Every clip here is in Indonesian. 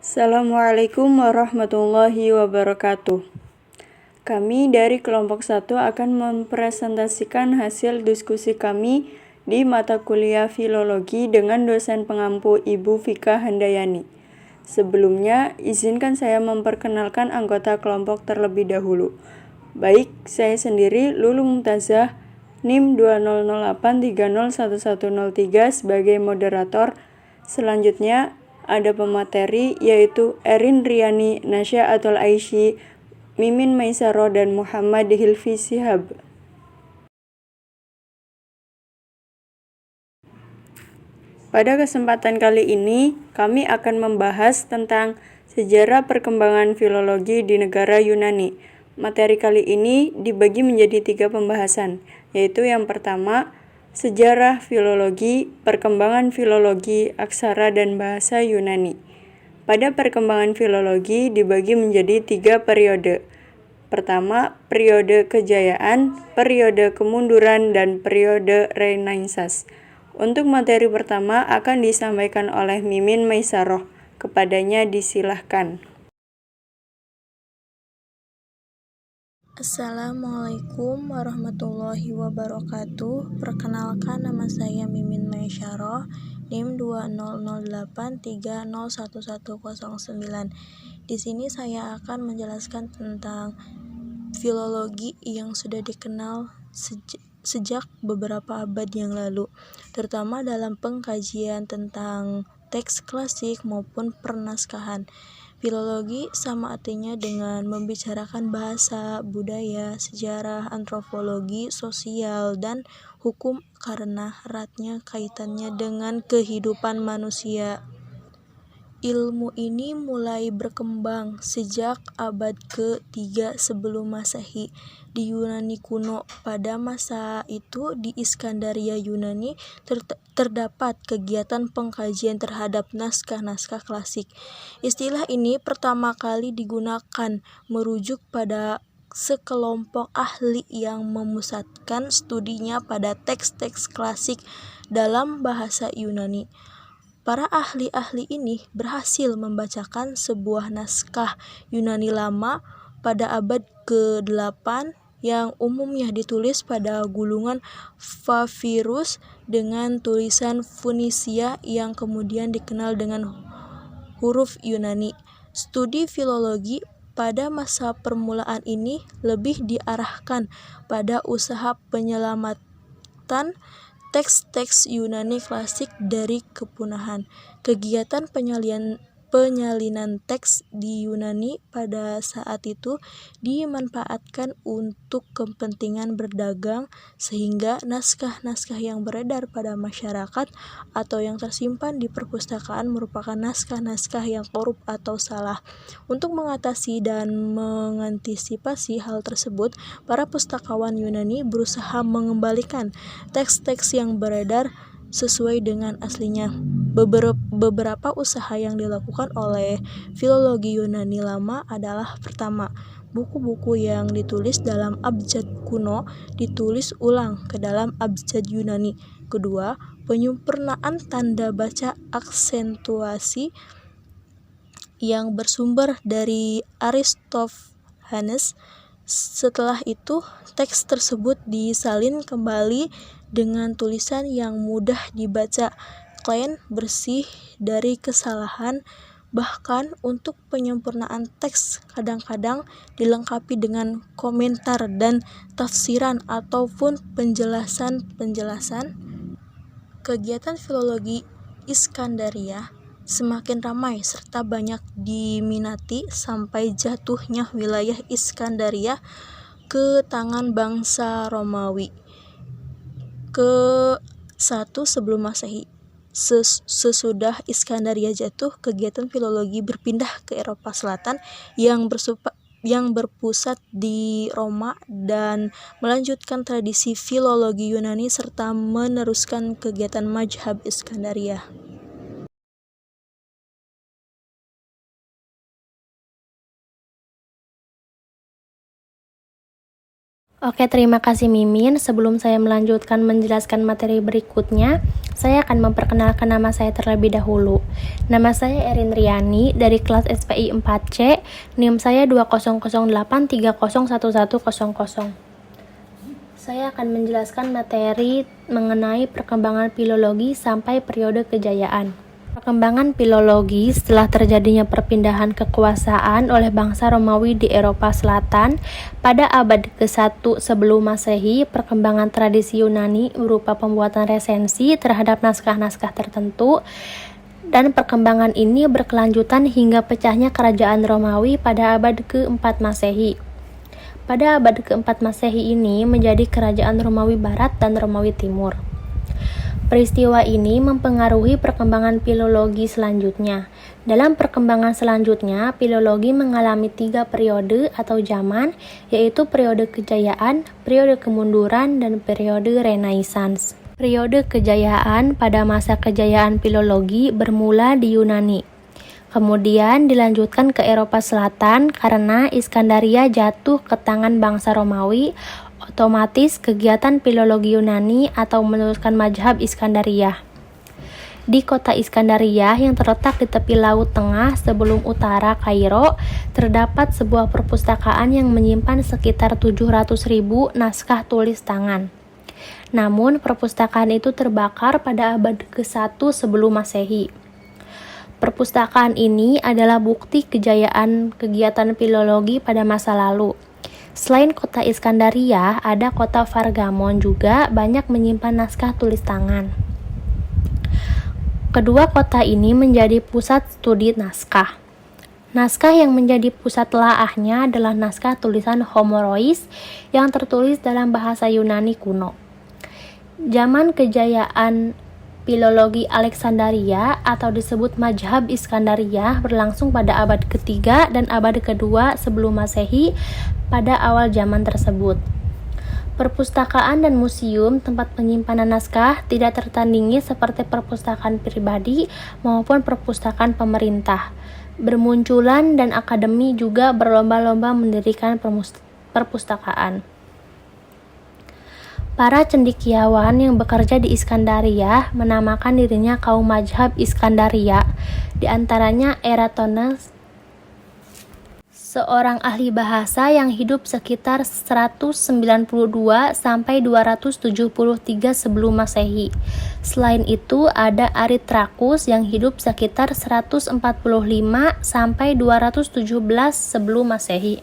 Assalamualaikum warahmatullahi wabarakatuh. Kami dari kelompok 1 akan mempresentasikan hasil diskusi kami di mata kuliah Filologi dengan dosen pengampu Ibu Vika Handayani. Sebelumnya, izinkan saya memperkenalkan anggota kelompok terlebih dahulu. Baik, saya sendiri Lulu Mumtazah, NIM 2008301103 sebagai moderator. Selanjutnya, ada pemateri yaitu Erin Riani, Nasya Atul Aisy, Mimin Maisaro, dan Muhammad Hilfi Sihab. Pada kesempatan kali ini, kami akan membahas tentang sejarah perkembangan filologi di negara Yunani. Materi kali ini dibagi menjadi 3 pembahasan, yaitu yang pertama, sejarah filologi, perkembangan filologi, aksara dan bahasa Yunani. Pada perkembangan filologi dibagi menjadi 3 periode. Pertama, periode kejayaan, periode kemunduran, dan periode Renaissance. Untuk materi pertama akan disampaikan oleh Mimin Maisaroh. Kepadanya disilahkan. Assalamualaikum warahmatullahi wabarakatuh. Perkenalkan, nama saya Mimin Maisaroh, NIM 2008301109. Di sini saya akan menjelaskan tentang filologi yang sudah dikenal sejak beberapa abad yang lalu, terutama dalam pengkajian tentang teks klasik maupun pernaskahan. Filologi sama artinya dengan membicarakan bahasa, budaya, sejarah, antropologi, sosial, dan hukum karena eratnya kaitannya dengan kehidupan manusia. Ilmu ini mulai berkembang sejak abad ke-3 sebelum Masehi di Yunani kuno. Pada masa itu di Iskandaria Yunani terdapat kegiatan pengkajian terhadap naskah-naskah klasik. Istilah ini pertama kali digunakan merujuk pada sekelompok ahli yang memusatkan studinya pada teks-teks klasik dalam bahasa Yunani. Para ahli-ahli ini berhasil membacakan sebuah naskah Yunani lama pada abad ke-8 yang umumnya ditulis pada gulungan papirus dengan tulisan Funisia yang kemudian dikenal dengan huruf Yunani. Studi filologi pada masa permulaan ini lebih diarahkan pada usaha penyelamatan teks-teks Yunani klasik dari kepunahan. Kegiatan penyalinan teks di Yunani pada saat itu dimanfaatkan untuk kepentingan berdagang, sehingga naskah-naskah yang beredar pada masyarakat atau yang tersimpan di perpustakaan merupakan naskah-naskah yang korup atau salah. Untuk mengatasi dan mengantisipasi hal tersebut, para pustakawan Yunani berusaha mengembalikan teks-teks yang beredar sesuai dengan aslinya. Beberapa usaha yang dilakukan oleh filologi Yunani lama adalah: pertama, buku-buku yang ditulis dalam abjad kuno ditulis ulang ke dalam abjad Yunani. Kedua, penyempurnaan tanda baca aksentuasi yang bersumber dari Aristophanes. Setelah itu, teks tersebut disalin kembali dengan tulisan yang mudah dibaca, clean, bersih dari kesalahan. Bahkan untuk penyempurnaan teks kadang-kadang dilengkapi dengan komentar dan tafsiran ataupun penjelasan-penjelasan. Kegiatan filologi Iskandaria semakin ramai serta banyak diminati sampai jatuhnya wilayah Iskandaria ke tangan bangsa Romawi ke-1 sebelum Masehi. Sesudah Iskandaria jatuh, kegiatan filologi berpindah ke Eropa Selatan yang berpusat di Roma dan melanjutkan tradisi filologi Yunani serta meneruskan kegiatan mazhab Iskandaria. Oke, terima kasih Mimin. Sebelum saya melanjutkan menjelaskan materi berikutnya, saya akan memperkenalkan nama saya terlebih dahulu. Nama saya Erin Riani dari kelas SPI 4C, NIM saya 2008301100. Saya akan menjelaskan materi mengenai perkembangan filologi sampai periode kejayaan. Perkembangan filologi setelah terjadinya perpindahan kekuasaan oleh bangsa Romawi di Eropa Selatan pada abad ke-1 sebelum Masehi, perkembangan tradisi Yunani berupa pembuatan resensi terhadap naskah-naskah tertentu, dan perkembangan ini berkelanjutan hingga pecahnya kerajaan Romawi pada abad ke-4 Masehi. Pada abad ke-4 Masehi ini menjadi kerajaan Romawi Barat dan Romawi Timur. Peristiwa ini mempengaruhi perkembangan filologi selanjutnya. Dalam perkembangan selanjutnya, filologi mengalami 3 periode atau zaman, yaitu periode kejayaan, periode kemunduran, dan periode Renaissance. Periode kejayaan pada masa kejayaan filologi bermula di Yunani. Kemudian dilanjutkan ke Eropa Selatan karena Iskandaria jatuh ke tangan bangsa Romawi. Otomatis kegiatan filologi Yunani atau meneruskan mazhab Iskandaria. Di kota Iskandaria yang terletak di tepi Laut Tengah sebelum utara Kairo, terdapat sebuah perpustakaan yang menyimpan sekitar 700.000 naskah tulis tangan. Namun perpustakaan itu terbakar pada abad ke-1 sebelum Masehi. Perpustakaan ini adalah bukti kejayaan kegiatan filologi pada masa lalu. Selain kota Iskandaria, ada kota Pergamon juga banyak menyimpan naskah tulis tangan. Kedua kota ini menjadi pusat studi naskah. Naskah yang menjadi pusat telaahnya adalah naskah tulisan Homorois yang tertulis dalam bahasa Yunani kuno. Zaman kejayaan filologi Alexandria atau disebut mazhab Iskandaria berlangsung pada abad ke-3 dan abad ke-2 sebelum Masehi pada awal zaman tersebut. Perpustakaan dan museum tempat penyimpanan naskah tidak tertandingi seperti perpustakaan pribadi maupun perpustakaan pemerintah. Bermunculan dan akademi juga berlomba-lomba mendirikan perpustakaan. Para cendekiawan yang bekerja di Iskandaria menamakan dirinya kaum mazhab Iskandaria, di antaranya Eratosthenes, seorang ahli bahasa yang hidup sekitar 192 sampai 273 sebelum Masehi. Selain itu ada Aristarchus yang hidup sekitar 145 sampai 217 sebelum Masehi.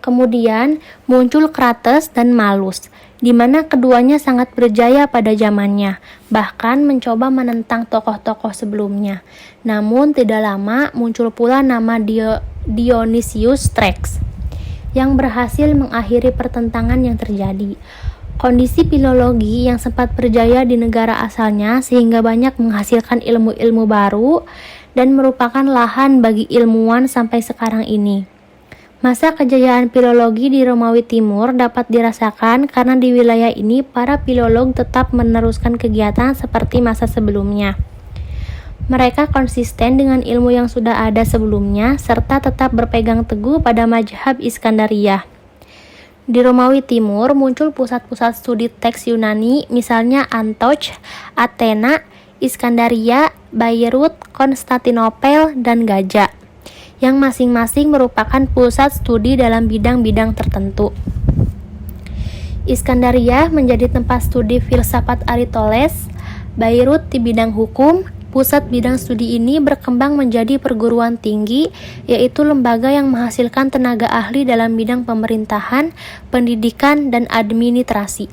Kemudian muncul Krates dan Malus, di mana keduanya sangat berjaya pada zamannya, bahkan mencoba menentang tokoh-tokoh sebelumnya. Namun tidak lama muncul pula nama Dionysius Rex, yang berhasil mengakhiri pertentangan yang terjadi. Kondisi filologi yang sempat berjaya di negara asalnya sehingga banyak menghasilkan ilmu-ilmu baru dan merupakan lahan bagi ilmuwan sampai sekarang ini. Masa kejayaan filologi di Romawi Timur dapat dirasakan karena di wilayah ini para filolog tetap meneruskan kegiatan seperti masa sebelumnya. Mereka konsisten dengan ilmu yang sudah ada sebelumnya serta tetap berpegang teguh pada mazhab Iskandaria. Di Romawi Timur muncul pusat-pusat studi teks Yunani, misalnya Antioch, Athena, Iskandaria, Beirut, Konstantinopel, dan Gaza, yang masing-masing merupakan pusat studi dalam bidang-bidang tertentu. Iskandaria menjadi tempat studi filsafat Aristoteles, Beirut di bidang hukum. Pusat bidang studi ini berkembang menjadi perguruan tinggi, yaitu lembaga yang menghasilkan tenaga ahli dalam bidang pemerintahan, pendidikan, dan administrasi.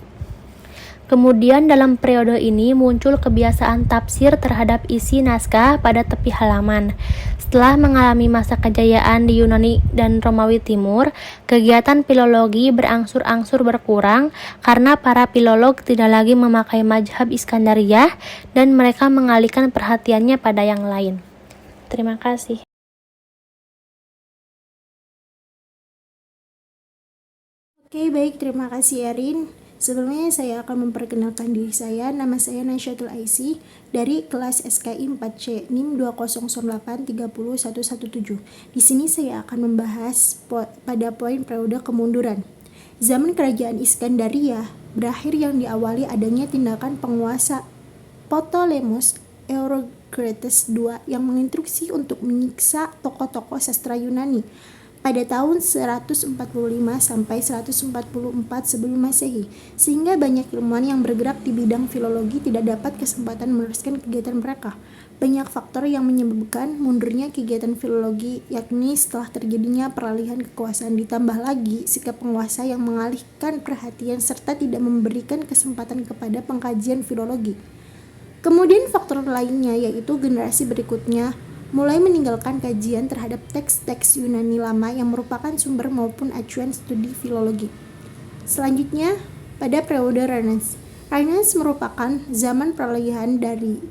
Kemudian dalam periode ini muncul kebiasaan tafsir terhadap isi naskah pada tepi halaman. Setelah mengalami masa kejayaan di Yunani dan Romawi Timur, kegiatan filologi berangsur-angsur berkurang karena para filolog tidak lagi memakai mazhab Iskandaria dan mereka mengalihkan perhatiannya pada yang lain. Terima kasih. Oke, baik, terima kasih Erin. Sebelumnya saya akan memperkenalkan diri saya. Nama saya Nasyatul Aisy dari kelas SKI 4C NIM 20830117. Di sini saya akan membahas pada poin periode kemunduran. Zaman kerajaan Iskandaria berakhir yang diawali adanya tindakan penguasa Ptolemus Euergetes II yang menginstruksi untuk menyiksa tokoh-tokoh sastra Yunani pada tahun 145 sampai 144 sebelum Masehi, sehingga banyak ilmuwan yang bergerak di bidang filologi tidak dapat kesempatan meneruskan kegiatan mereka. Banyak faktor yang menyebabkan mundurnya kegiatan filologi, yakni setelah terjadinya peralihan kekuasaan, ditambah lagi sikap penguasa yang mengalihkan perhatian serta tidak memberikan kesempatan kepada pengkajian filologi. Kemudian faktor lainnya yaitu generasi berikutnya mulai meninggalkan kajian terhadap teks-teks Yunani lama yang merupakan sumber maupun acuan studi filologi. Selanjutnya, pada periode Renaissance. Renaissance merupakan zaman peralihan dari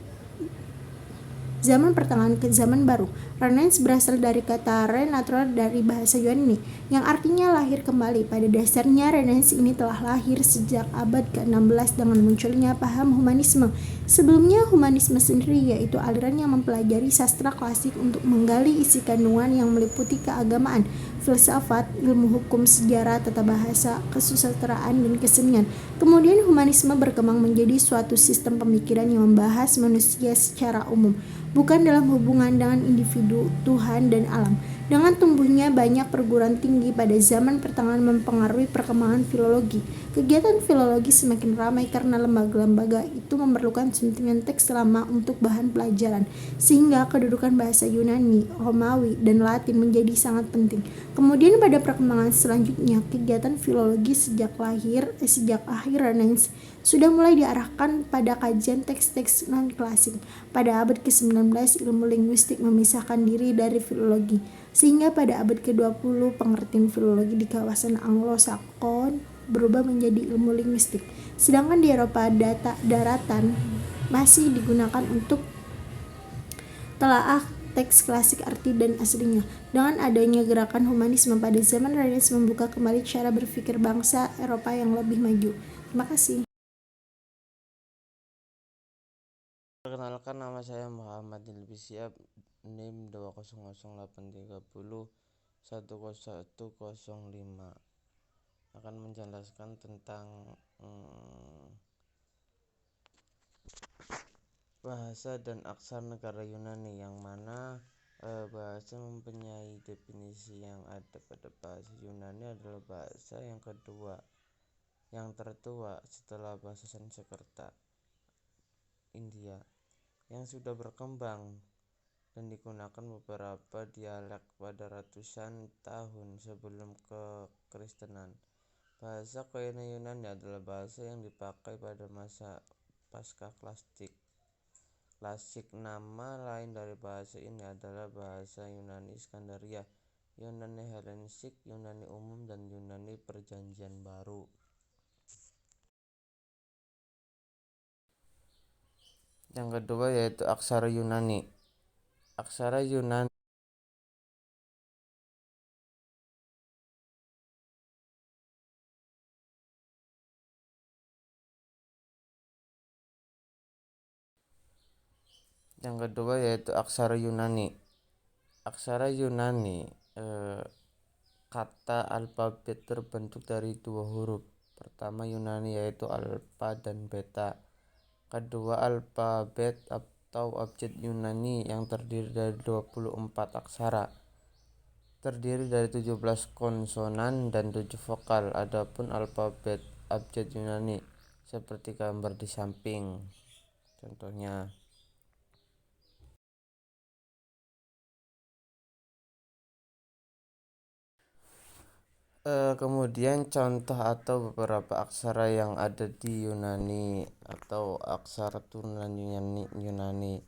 zaman pertengahan ke zaman baru. Renaissance berasal dari kata renatur dari bahasa Yunani, yang artinya lahir kembali. Pada dasarnya, Renaissance ini telah lahir sejak abad ke-16 dengan munculnya paham humanisme. Sebelumnya, humanisme sendiri yaitu aliran yang mempelajari sastra klasik untuk menggali isi kandungan yang meliputi keagamaan, filsafat, ilmu hukum, sejarah, tata bahasa, kesusastraan, dan kesenian. Kemudian humanisme berkembang menjadi suatu sistem pemikiran yang membahas manusia secara umum, bukan dalam hubungan dengan individu, Tuhan, dan alam. Dengan tumbuhnya banyak perguruan tinggi pada zaman pertengahan mempengaruhi perkembangan filologi. Kegiatan filologi semakin ramai karena lembaga-lembaga itu memerlukan suntikan teks lama untuk bahan pelajaran, sehingga kedudukan bahasa Yunani, Romawi, dan Latin menjadi sangat penting. Kemudian pada perkembangan selanjutnya, kegiatan filologi sejak akhir Renaissance sudah mulai diarahkan pada kajian teks-teks non-klasik. Pada abad ke-19, ilmu linguistik memisahkan diri dari filologi, sehingga pada abad ke-20 pengertian filologi di kawasan Anglo-Sakson berubah menjadi ilmu linguistik. Sedangkan di Eropa daratan masih digunakan untuk telaah teks klasik arti dan aslinya. Dengan adanya gerakan humanisme pada zaman Renaissance membuka kembali cara berpikir bangsa Eropa yang lebih maju. Terima kasih. Perkenalkan, nama saya Muhammad Ilbi Syihab, NIM 20083010105. Akan menjelaskan tentang bahasa dan aksara negara Yunani, yang mana bahasa mempunyai definisi yang ada pada bahasa Yunani adalah bahasa yang tertua setelah bahasa Sanskerta India, yang sudah berkembang dan digunakan beberapa dialek pada ratusan tahun sebelum kekristenan. Bahasa Koine Yunani adalah bahasa yang dipakai pada masa pasca klasik. Nama lain dari bahasa ini adalah bahasa Yunani Iskandaria, Yunani Helenistik, Yunani Umum, dan Yunani Perjanjian Baru. Yang kedua yaitu aksara Yunani. Aksara Yunani Aksara Yunani kata alfabet terbentuk dari dua huruf. Pertama Yunani yaitu alfa dan beta. Kedua alfabet atau abjad Yunani yang terdiri dari 24 aksara. Terdiri dari 17 konsonan dan 7 vokal. Adapun alfabet abjad Yunani seperti gambar di samping. Contohnya kemudian contoh atau beberapa aksara yang ada di Yunani atau aksara turunan Yunani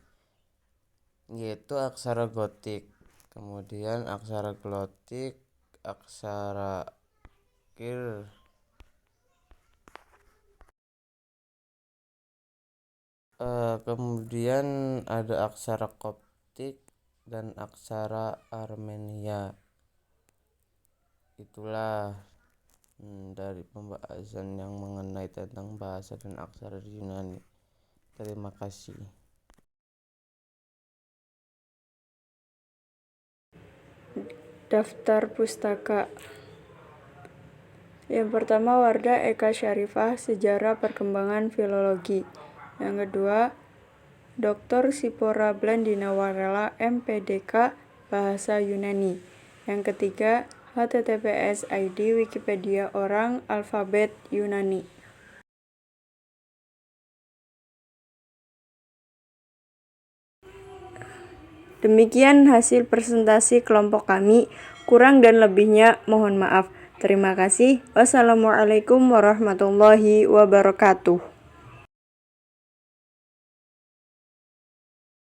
yaitu aksara gotik, kemudian aksara glotik, aksara kir, kemudian ada aksara koptik dan aksara Armenia. Itulah dari pembahasan yang mengenai tentang bahasa dan aksara di Yunani. Terima kasih. Daftar pustaka. Yang pertama, Wardah Eka Syarifah, Sejarah Perkembangan Filologi. Yang kedua, Dr. Sipora Blandina Warela, MPDK, Bahasa Yunani. Yang ketiga, https://id Wikipedia Orang Alfabet Yunani. Demikian hasil presentasi kelompok kami. Kurang dan lebihnya mohon maaf. Terima kasih. Wassalamualaikum warahmatullahi wabarakatuh.